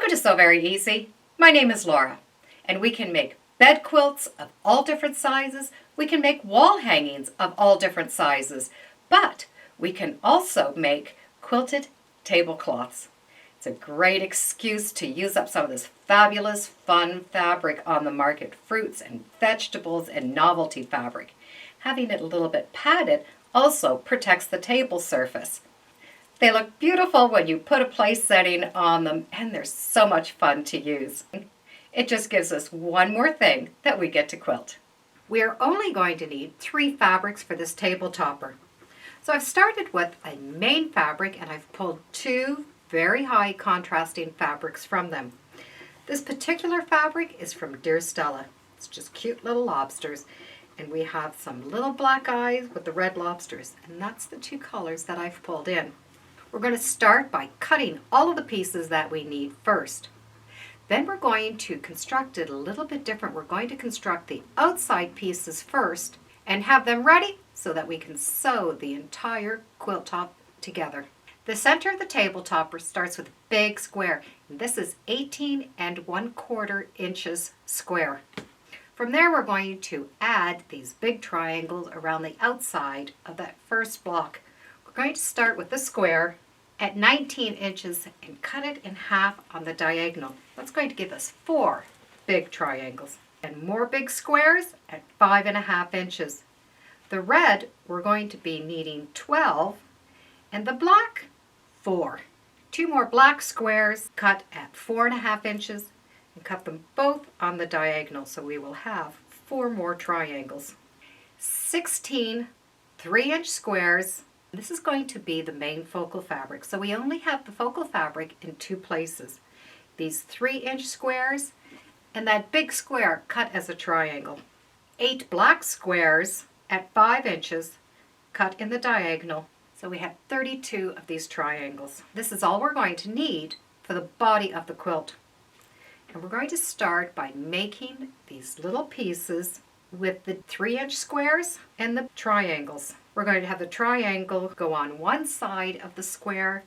It is so very easy. My name is Laura, and we can make bed quilts of all different sizes. We can make wall hangings of all different sizes, but we can also make quilted tablecloths. It's a great excuse to use up some of this fabulous, fun fabric on the market, fruits and vegetables and novelty fabric. Having it a little bit padded also protects the table surface. They look beautiful when you put a place setting on them, and they're so much fun to use. It just gives us one more thing that we get to quilt. We are only going to need 3 fabrics for this table topper. So I've started with a main fabric, and I've pulled 2 very high contrasting fabrics from them. This particular fabric is from Dear Stella. It's just cute little lobsters, and we have some little black eyes with the red lobsters, and that's the 2 colors that I've pulled in. We're going to start by cutting all of the pieces that we need first. Then we're going to construct it a little bit different. We're going to construct the outside pieces first and have them ready so that we can sew the entire quilt top together. The center of the table topper starts with a big square. And this is 18 1/4 inches square. From there we're going to add these big triangles around the outside of that first block. We're going to start with the square at 19 inches and cut it in half on the diagonal. That's going to give us 4 big triangles. And more big squares at 5.5 inches. The red we're going to be needing 12 and the black 4. 2 more black squares cut at 4.5 inches and cut them both on the diagonal, so we will have 4 more triangles. 16 3-inch squares. This is going to be the main focal fabric, so we only have the focal fabric in 2 places. These 3-inch squares and that big square cut as a triangle. 8 black squares at 5 inches cut in the diagonal, so we have 32 of these triangles. This is all we're going to need for the body of the quilt. And we're going to start by making these little pieces with the 3-inch squares and the triangles. We're going to have the triangle go on one side of the square,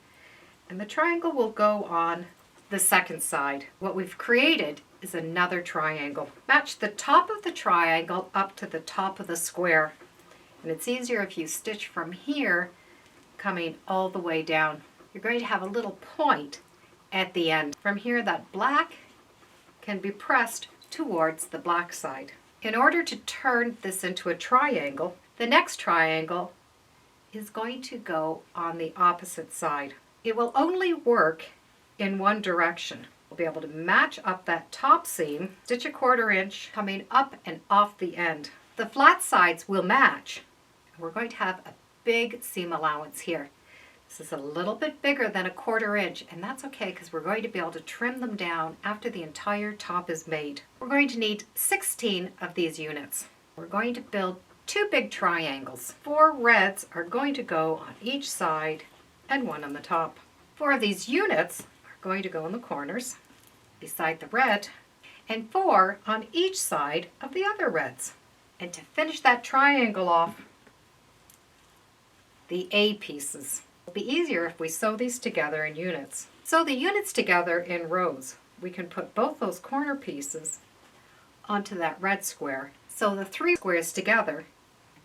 and the triangle will go on the second side. What we've created is another triangle. Match the top of the triangle up to the top of the square. And it's easier if you stitch from here, coming all the way down. You're going to have a little point at the end. From here, that black can be pressed towards the black side. In order to turn this into a triangle, the next triangle is going to go on the opposite side. It will only work in one direction. We'll be able to match up that top seam, stitch 1/4 inch coming up and off the end. The flat sides will match. We're going to have a big seam allowance here. This is a little bit bigger than 1/4 inch, and that's okay because we're going to be able to trim them down after the entire top is made. We're going to need 16 of these units. We're going to build 2 big triangles. 4 reds are going to go on each side and 1 on the top. 4 of these units are going to go in the corners beside the red, and 4 on each side of the other reds. And to finish that triangle off, the A pieces. It'll be easier if we sew these together in units. Sew the units together in rows. We can put both those corner pieces onto that red square. Sew the 3 squares together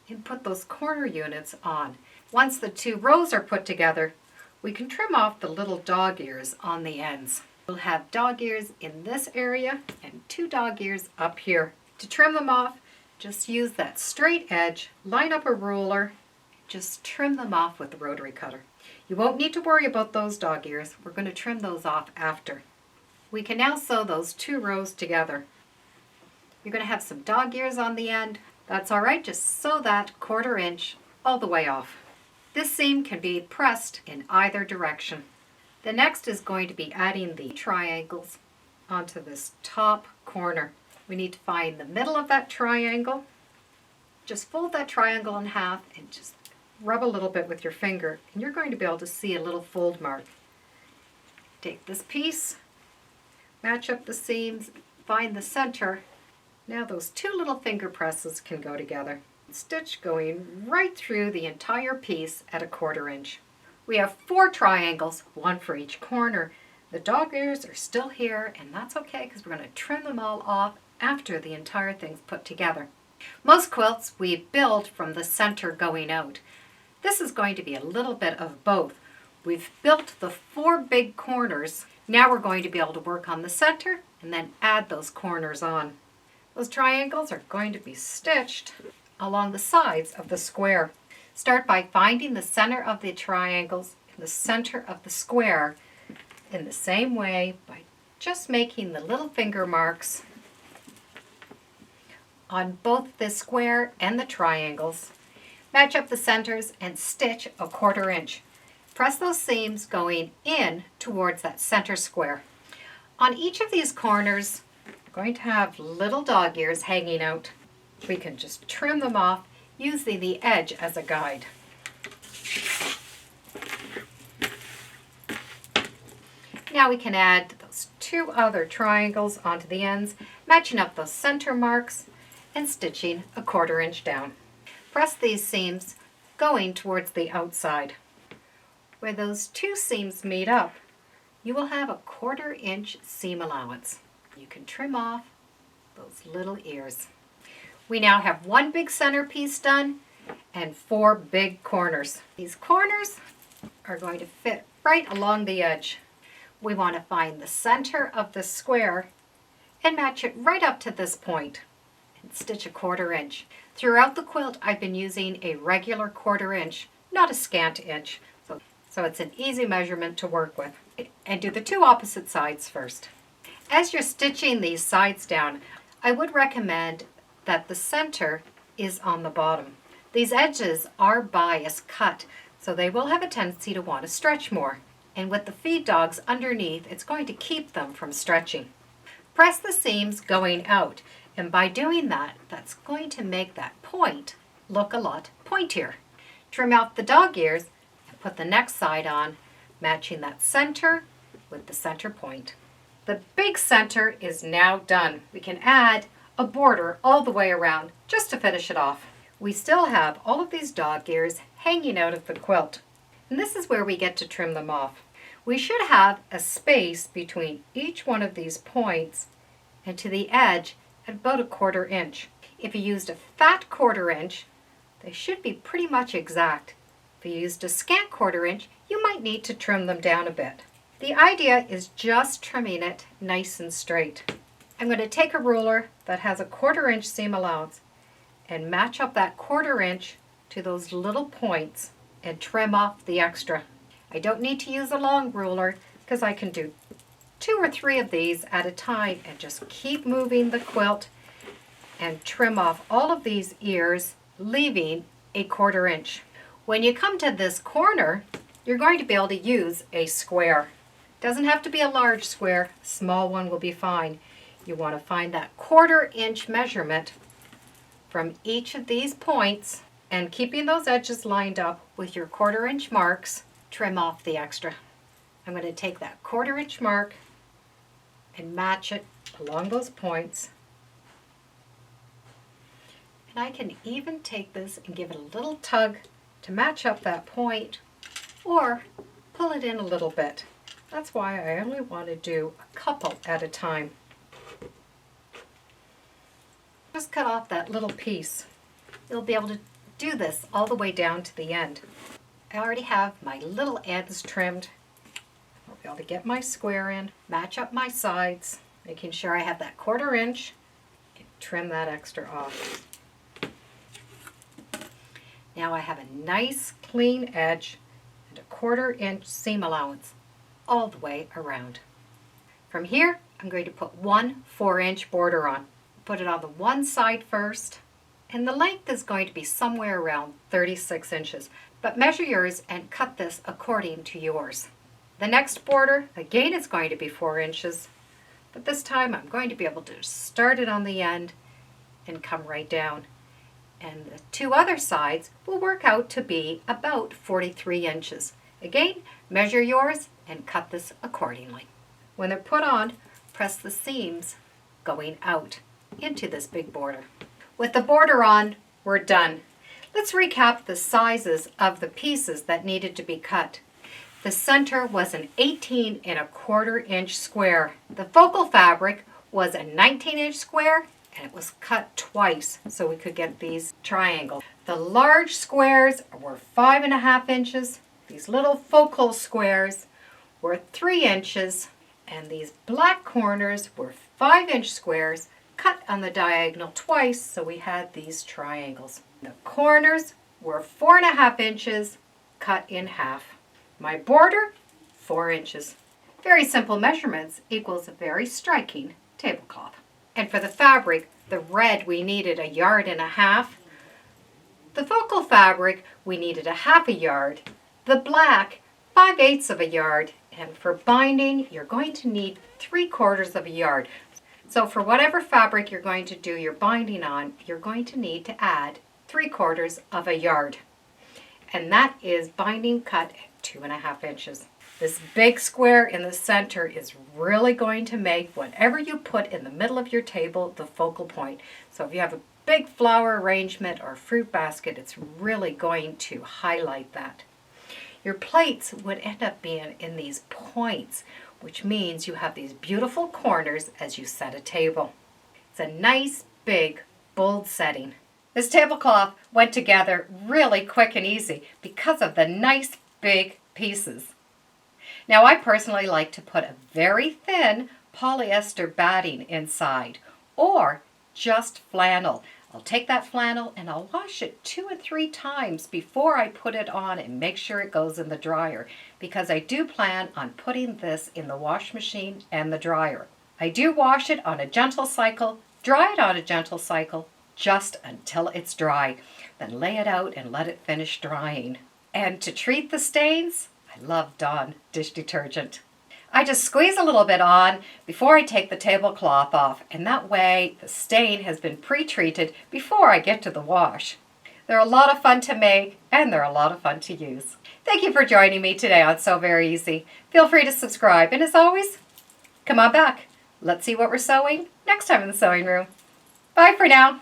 and put those corner units on. Once the 2 rows are put together, we can trim off the little dog ears on the ends. We'll have dog ears in this area and 2 dog ears up here. To trim them off, just use that straight edge, line up a ruler, just trim them off with the rotary cutter. You won't need to worry about those dog ears. We're going to trim those off after. We can now sew those 2 rows together. You're going to have some dog ears on the end. That's all right, just sew that 1/4 inch all the way off. This seam can be pressed in either direction. The next is going to be adding the triangles onto this top corner. We need to find the middle of that triangle. Just fold that triangle in half and just rub a little bit with your finger, and you're going to be able to see a little fold mark. Take this piece, match up the seams, find the center. Now those 2 little finger presses can go together. Stitch going right through the entire piece at 1/4 inch. We have 4 triangles, 1 for each corner. The dog ears are still here, and that's okay because we're going to trim them all off after the entire thing's put together. Most quilts we build from the center going out. This is going to be a little bit of both. We've built the 4 big corners. Now we're going to be able to work on the center and then add those corners on. Those triangles are going to be stitched along the sides of the square. Start by finding the center of the triangles in the center of the square in the same way by just making the little finger marks on both the square and the triangles. Match up the centers and stitch a 1/4 inch. Press those seams going in towards that center square. On each of these corners, we're going to have little dog ears hanging out. We can just trim them off using the edge as a guide. Now we can add those 2 other triangles onto the ends, matching up those center marks and stitching a 1/4 inch down. Press these seams going towards the outside. Where those 2 seams meet up, you will have a 1/4 inch seam allowance. You can trim off those little ears. We now have 1 big center piece done and 4 big corners. These corners are going to fit right along the edge. We want to find the center of the square and match it right up to this point and stitch a 1/4 inch. Throughout the quilt I've been using a regular 1/4 inch, not a scant inch, so it's an easy measurement to work with. And do the 2 opposite sides first. As you're stitching these sides down, I would recommend that the center is on the bottom. These edges are bias cut, so they will have a tendency to want to stretch more. And with the feed dogs underneath, it's going to keep them from stretching. Press the seams going out, and by doing that, that's going to make that point look a lot pointier. Trim out the dog ears and put the next side on, matching that center with the center point. The big center is now done. We can add a border all the way around just to finish it off. We still have all of these dog ears hanging out of the quilt, and this is where we get to trim them off. We should have a space between each one of these points and to the edge at about a 1/4 inch. If you used a fat 1/4 inch, they should be pretty much exact. If you used a scant 1/4 inch, you might need to trim them down a bit. The idea is just trimming it nice and straight. I'm going to take a ruler that has a 1/4 inch seam allowance and match up that 1/4 inch to those little points and trim off the extra. I don't need to use a long ruler because I can do 2 or 3 of these at a time and just keep moving the quilt and trim off all of these ears, leaving a 1/4 inch. When you come to this corner, you're going to be able to use a square. Doesn't have to be a large square, a small one will be fine. You want to find that 1/4 inch measurement from each of these points, and keeping those edges lined up with your 1/4 inch marks, trim off the extra. I'm going to take that 1/4 inch mark and match it along those points. And I can even take this and give it a little tug to match up that point, or pull it in a little bit. That's why I only want to do a couple at a time. Just cut off that little piece. You'll be able to do this all the way down to the end. I already have my little ends trimmed. I'll be able to get my square in, match up my sides, making sure I have that 1/4 inch, and trim that extra off. Now I have a nice clean edge and a 1/4 inch seam allowance all the way around. From here, I'm going to put 1 4-inch border on. Put it on the one side first, and the length is going to be somewhere around 36 inches, but measure yours and cut this according to yours. The next border, again, is going to be 4 inches, but this time I'm going to be able to start it on the end and come right down. And the 2 other sides will work out to be about 43 inches. Again, measure yours and cut this accordingly. When they're put on, press the seams going out into this big border. With the border on, we're done. Let's recap the sizes of the pieces that needed to be cut. The center was an 18¼ inch square. The focal fabric was a 19-inch square, and it was cut twice so we could get these triangles. The large squares were 5½ inches. These little focal squares were 3 inches, and these black corners were 5-inch squares cut on the diagonal twice, so we had these triangles. The corners were 4½ inches cut in half. My border, 4 inches. Very simple measurements equals a very striking tablecloth. And for the fabric, the red we needed 1.5 yards. The focal fabric we needed 1/2 yard. The black, 5/8 yard. And for binding, you're going to need 3/4 yard. So for whatever fabric you're going to do your binding on, you're going to need to add 3/4 yard. And that is binding cut at 2½ inches. This big square in the center is really going to make whatever you put in the middle of your table the focal point. So if you have a big flower arrangement or fruit basket, it's really going to highlight that. Your plates would end up being in these points, which means you have these beautiful corners as you set a table. It's a nice, big, bold setting. This tablecloth went together really quick and easy because of the nice, big pieces. Now, I personally like to put a very thin polyester batting inside, or just flannel. I'll take that flannel and I'll wash it 2 or 3 times before I put it on and make sure it goes in the dryer, because I do plan on putting this in the wash machine and the dryer. I do wash it on a gentle cycle, dry it on a gentle cycle, just until it's dry. Then lay it out and let it finish drying. And to treat the stains, I love Dawn dish detergent. I just squeeze a little bit on before I take the tablecloth off, and that way the stain has been pre-treated before I get to the wash. They're a lot of fun to make, and they're a lot of fun to use. Thank you for joining me today on Sew Very Easy. Feel free to subscribe, and as always, come on back. Let's see what we're sewing next time in the sewing room. Bye for now.